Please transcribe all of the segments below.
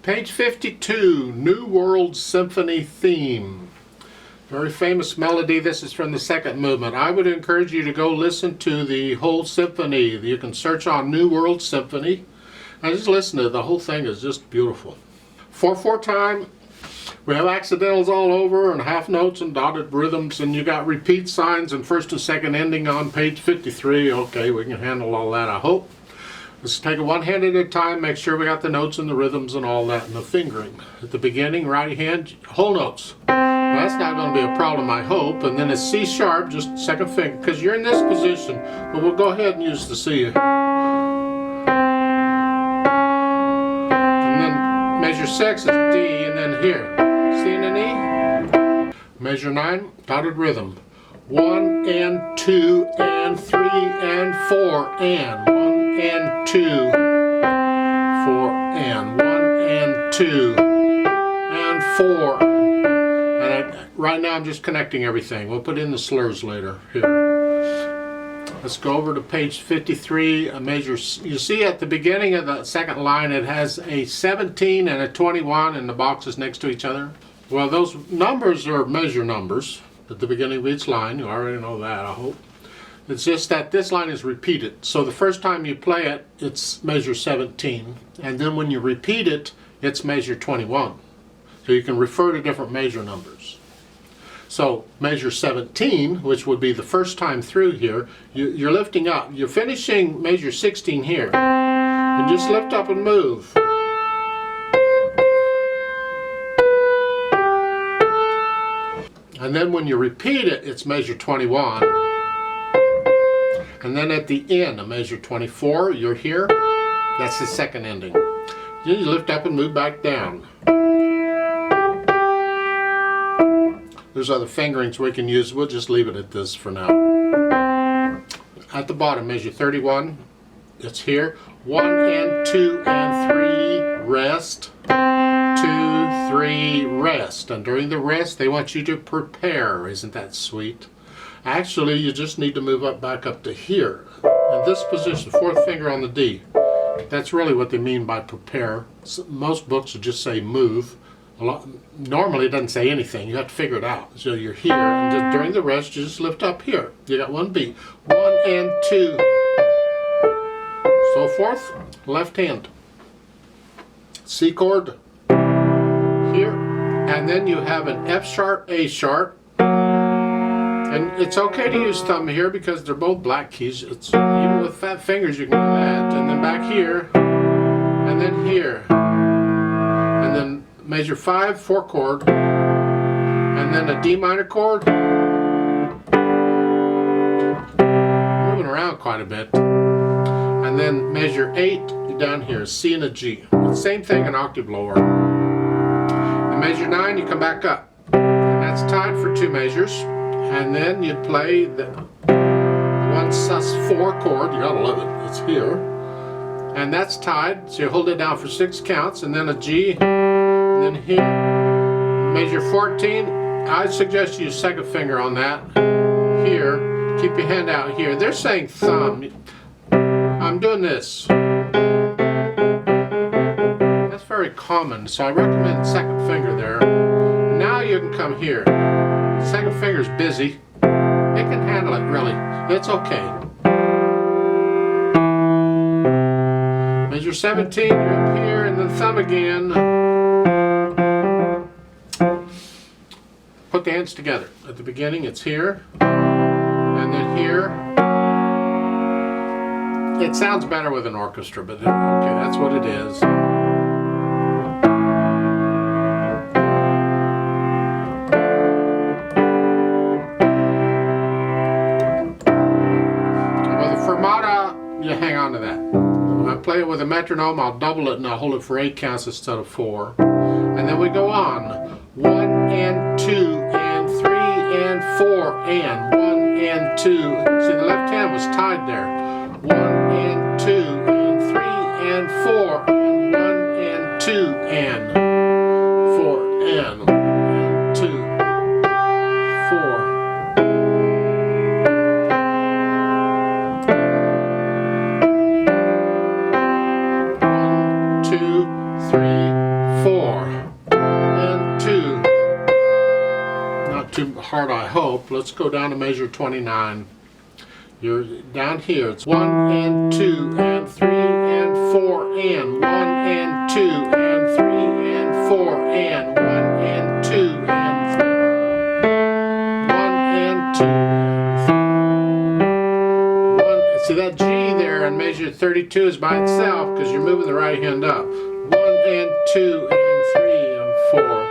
Page 52, New World Symphony Theme. Very famous melody. This is from the second movement. I would encourage you to go listen to the whole symphony. You can search on New World Symphony and just listen to it. The whole thing is just beautiful. 4/4 time. We have accidentals all over and half notes and dotted rhythms, and you got repeat signs and first and second ending on page 53. Okay, we can handle all that, I hope. Let's take it one hand at a time, make sure we got the notes and the rhythms and all that and the fingering. At the beginning, right hand, whole notes. Well, that's not going to be a problem, I hope. And then it's C sharp, just second finger, because you're in this position, but we'll go ahead and use the C. And then measure 6 is D, and then here, C and an E. Measure 9, dotted rhythm. 1 and 2 and 3 and 4 and 1 and 2, 4 and 1 and 2 and 4. And right now I'm just connecting everything. We'll put in the slurs later here. Let's go over to page 53. A measure. You see at the beginning of the second line it has a 17 and a 21 in the boxes next to each other. Well, those numbers are measure numbers at the beginning of each line. You already know that, I hope. It's just that this line is repeated. So the first time you play it, it's measure 17. And then when you repeat it, it's measure 21. So you can refer to different measure numbers. So measure 17, which would be the first time through here, you're lifting up. You're finishing measure 16 here. And just lift up and move. And then when you repeat it, it's measure 21. And then at the end, a measure 24, you're here. That's the second ending. Then you lift up and move back down. There's other fingerings we can use. We'll just leave it at this for now. At the bottom, measure 31. It's here. 1 and 2 and 3, rest. 2, 3, rest. And during the rest, they want you to prepare. Isn't that sweet? Actually, you just need to move back up to here. In this position, fourth finger on the D. That's really what they mean by prepare. Most books will just say move. Normally it doesn't say anything. You have to figure it out. So you're here, and just during the rest, you just lift up here. You got one beat. 1 and 2. So forth, left hand. C chord here. And then you have an F sharp, A sharp. And it's okay to use thumb here because they're both black keys. It's even with fat fingers you can do that. And then back here, and then here, and then measure 5, 4 chord, and then a D minor chord. Moving around quite a bit. And then measure 8 down here, C and a G. Same thing, an octave lower. And measure 9, you come back up, and that's tied for 2 measures. And then you'd play the 1 sus4 chord. You gotta love it. It's here. And that's tied. So you hold it down for 6 counts. And then a G. And then here. Measure 14. I suggest you use second finger on that. Here. Keep your hand out here. They're saying thumb. I'm doing this. That's very common. So I recommend second finger there. Now you can come here. Second finger's busy. It can handle it, really. It's okay. Measure 17, you're up here, and then thumb again. Put the hands together. At the beginning, it's here, and then here. It sounds better with an orchestra, but okay, that's what it is. You hang on to that. When I play it with a metronome, I'll double it and I'll hold it for 8 counts instead of 4. And then we go on. 1 and 2 and 3 and 4 and 1 and 2. See, the left hand was tied there. 1 and 2 and 3 and 4 and 1 and 2 and 4 and 1 and 2, 4. hard, I hope. Let's go down to measure 29. You're down here. It's 1 and 2 and 3 and 4 and 1 and 2 and 3 and 4 and 1 and 2 and 3. 1 and 2 and 3. See that G there on measure 32 is by itself because you're moving the right hand up. 1 and 2 and 3 and 4.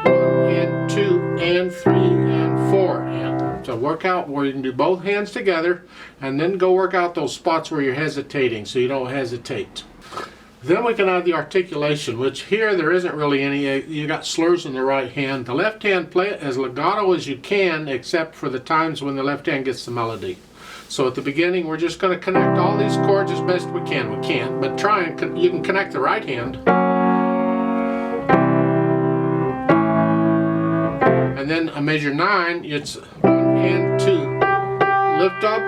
1 and 2 and 3 and 4 and. So work out where you can do both hands together and then go work out those spots where you're hesitating so you don't hesitate. Then we can add the articulation, which here there isn't really any. You got slurs in the right hand. The left hand, play it as legato as you can, except for the times when the left hand gets the melody. So at the beginning we're just going to connect all these chords as best we can. We can't, but try and you can connect the right hand. And then a measure 9, it's 1 and 2. Lift up.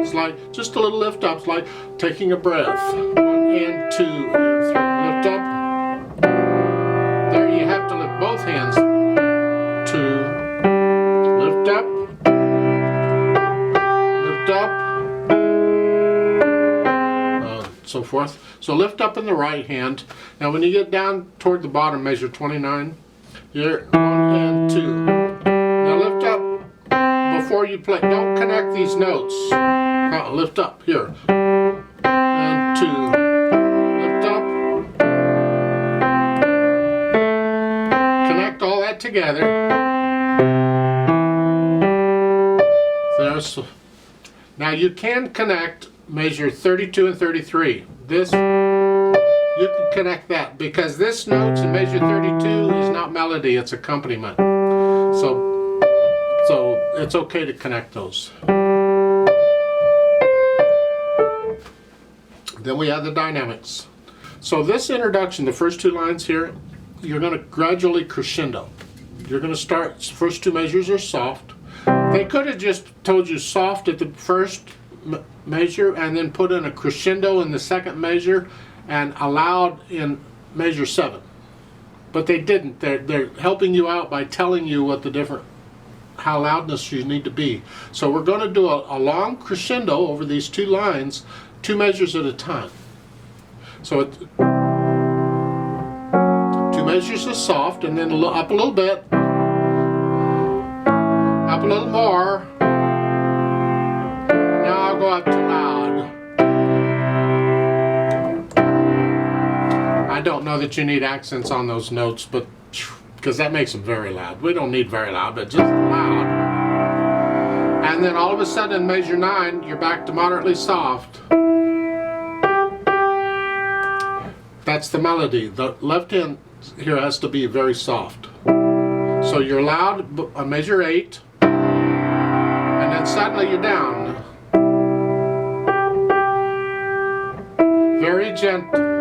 It's like just a little lift up. It's like taking a breath. 1 and 2 and 3. Lift up. There you have to lift both hands. 2. Lift up. Lift up. So forth. So lift up in the right hand. Now when you get down toward the bottom, measure 29. You're 1 and 2. Now lift up before you play. Don't connect these notes. Lift up here. And 2. Lift up. Connect all that together. There's. Now you can connect measure 32 and 33. This. You can connect that because this note in measure 32 is not melody, it's accompaniment. So it's okay to connect those. Then we add the dynamics. So this introduction, the first two lines here, you're going to gradually crescendo. You're going to start, first two measures are soft. They could have just told you soft at the first measure and then put in a crescendo in the second measure and allowed in measure 7, but they didn't. They're helping you out by telling you what the different, how loudness you need to be. So we're going to do a long crescendo over these two lines, 2 measures at a time. So 2 measures is soft, and then up a little bit, up a little more. Now I'll go up to loud. I don't know that you need accents on those notes, but because that makes them very loud. We don't need very loud, but just loud. And then all of a sudden in measure 9, you're back to moderately soft. That's the melody. The left hand here has to be very soft. So you're loud on measure 8, and then suddenly you're down. Very gentle.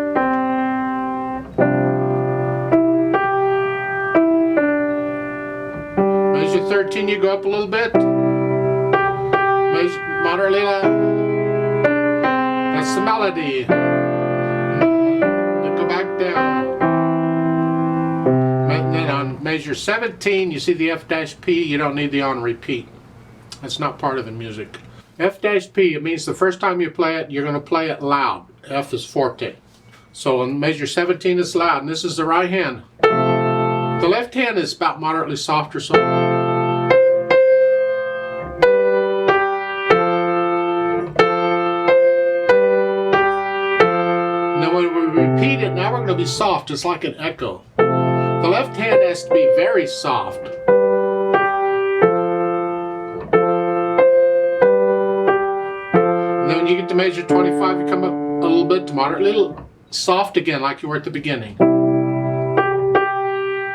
Measure 13, you go up a little bit. Measure moderately loud. That's the melody. Then go back down. And then on measure 17, you see the F-P. You don't need the on repeat. That's not part of the music. F-P, it means the first time you play it, you're going to play it loud. F is forte. So on measure 17, it's loud, and this is the right hand. The left hand is about moderately soft or so. And then when we repeat it, now we're going to be soft. It's like an echo. The left hand has to be very soft. And then when you get to measure 25, you come up a little bit to moderately soft again, like you were at the beginning.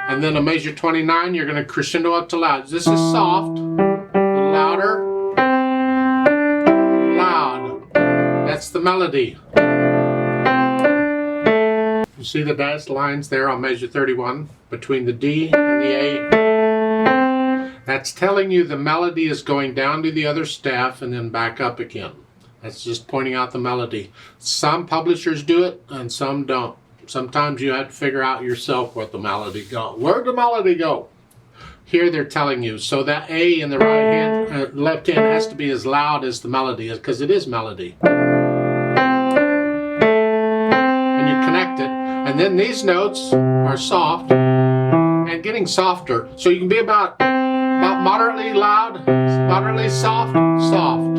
And then a measure 29, you're going to crescendo up to loud. This is soft, louder, loud. That's the melody. You see the dashed lines there on measure 31 between the D and the A? That's telling you the melody is going down to the other staff and then back up again. That's just pointing out the melody. Some publishers do it and some don't. Sometimes you have to figure out yourself what the melody go. Where'd the melody go? Here they're telling you. So that A in the right hand, left hand has to be as loud as the melody is, because it is melody. And you connect it. And then these notes are soft and getting softer. So you can be about moderately loud, moderately soft, soft.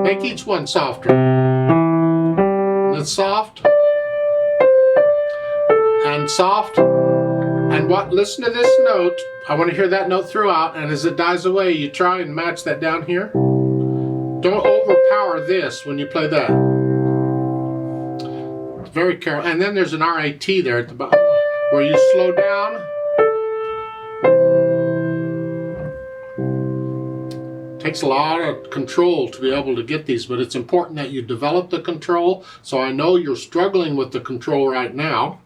Make each one softer. Then soft and soft. And listen to this note. I want to hear that note throughout, and as it dies away, you try and match that down here. Don't overpower this when you play that. Very careful. And then there's an RAT there at the bottom where you slow down. Takes a lot of control to be able to get these, but it's important that you develop the control. So I know you're struggling with the control right now,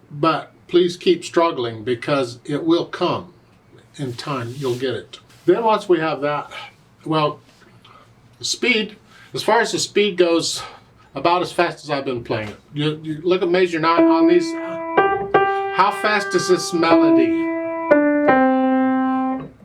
but please keep struggling, because it will come in time. You'll get it. Then once we have that, well, the speed, as far as the speed goes, about as fast as I've been playing it. You look at measure 9 on these. How fast is this melody?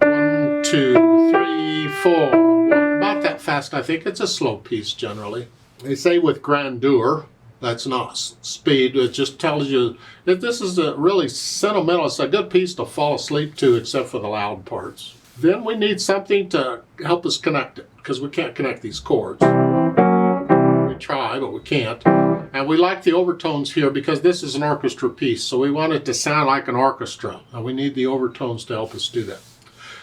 1, 2, 3, 4. About that fast, I think. It's a slow piece generally. They say with grandeur. That's not speed. It just tells you that this is a really sentimental. It's a good piece to fall asleep to, except for the loud parts. Then we need something to help us connect it, because we can't connect these chords. We try, but we can't. And we like the overtones here because this is an orchestra piece, so we want it to sound like an orchestra. And we need the overtones to help us do that.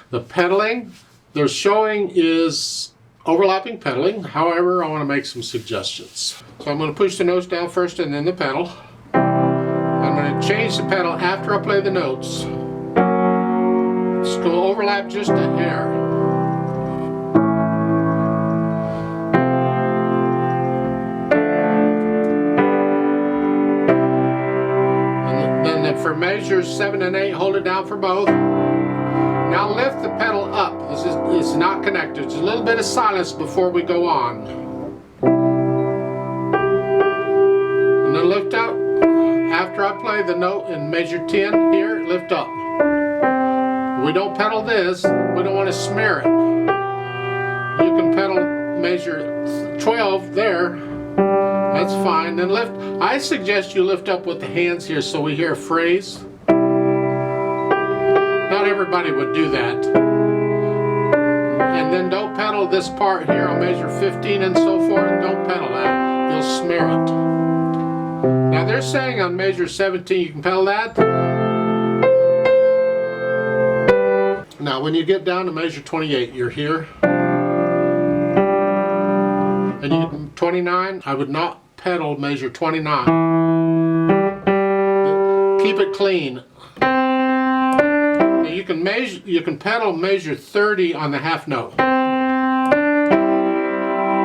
The pedaling they're showing is overlapping pedaling. However, I want to make some suggestions. So I'm going to push the notes down first and then the pedal. I'm going to change the pedal after I play the notes. It's going to overlap just a hair. And then for measures 7 and 8, hold it down for both. Now lift the pedal up. This is not connected. Just a little bit of silence before we go on. And then lift up. After I play the note in measure 10 here, lift up. We don't pedal this. We don't want to smear it. You can pedal measure 12 there. That's fine. Then lift. I suggest you lift up with the hands here so we hear a phrase. Not everybody would do that. And then don't pedal this part here on measure 15 and so forth. Don't pedal that. You'll smear it. Now they're saying on measure 17 you can pedal that. Now when you get down to measure 28, you're here. And 29, I would not pedal measure 29. Keep it clean. You can pedal measure 30 on the half note.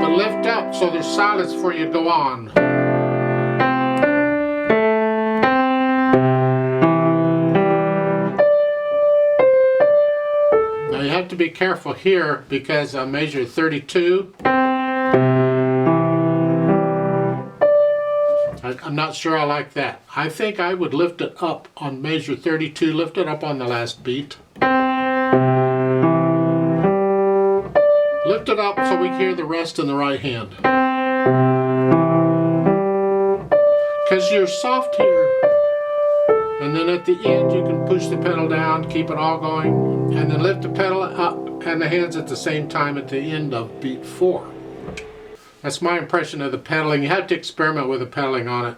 But lift up so there's silence before you go on. Now you have to be careful here because on measure 32, I'm not sure I like that. I think I would lift it up on measure 32, lift it up on the last beat. Lift it up so we hear the rest in the right hand. Because you're soft here. And then at the end you can push the pedal down, keep it all going, and then lift the pedal up and the hands at the same time at the end of beat 4. That's my impression of the pedaling. You have to experiment with the pedaling on it.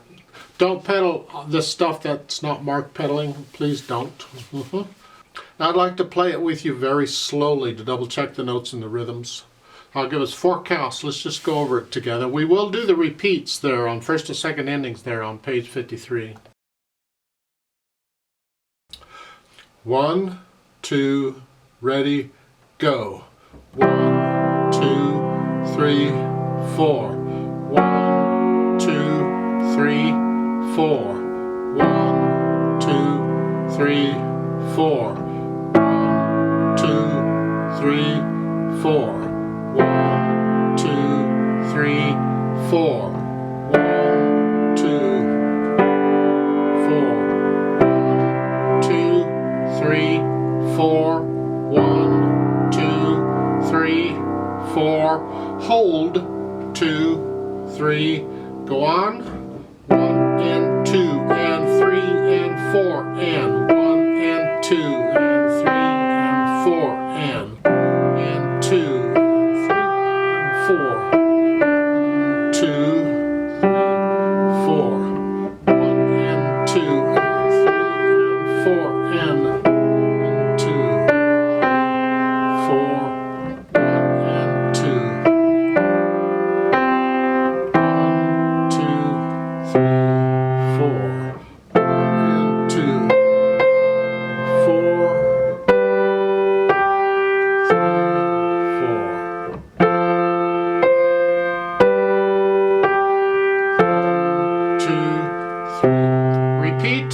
Don't pedal the stuff that's not marked pedaling. Please don't. Now I'd like to play it with you very slowly to double check the notes and the rhythms. I'll give us 4 counts. Let's just go over it together. We will do the repeats there on first and second endings there on page 53. 1, 2, ready, go. 1, 2, 3, 4. 1, 2, 3, 4. 1, 2, 3, 4. 1, 2, 3, 4. 1, 2, 3, 4. 1, 2, 4. 1, 2, 3, 4. hold, 2, 3, go on, 1 and 2 and 3 and 4 and 1 and 2 and 3 and 4 and 2 and 3 and 4, 2, 3, 4, 1 and 2 and 3 and 4 and 2, 4, 1 and 2, 1, 2, 3, 4, 1 and 2, 4, 3, 4, 2, 3. Repeat.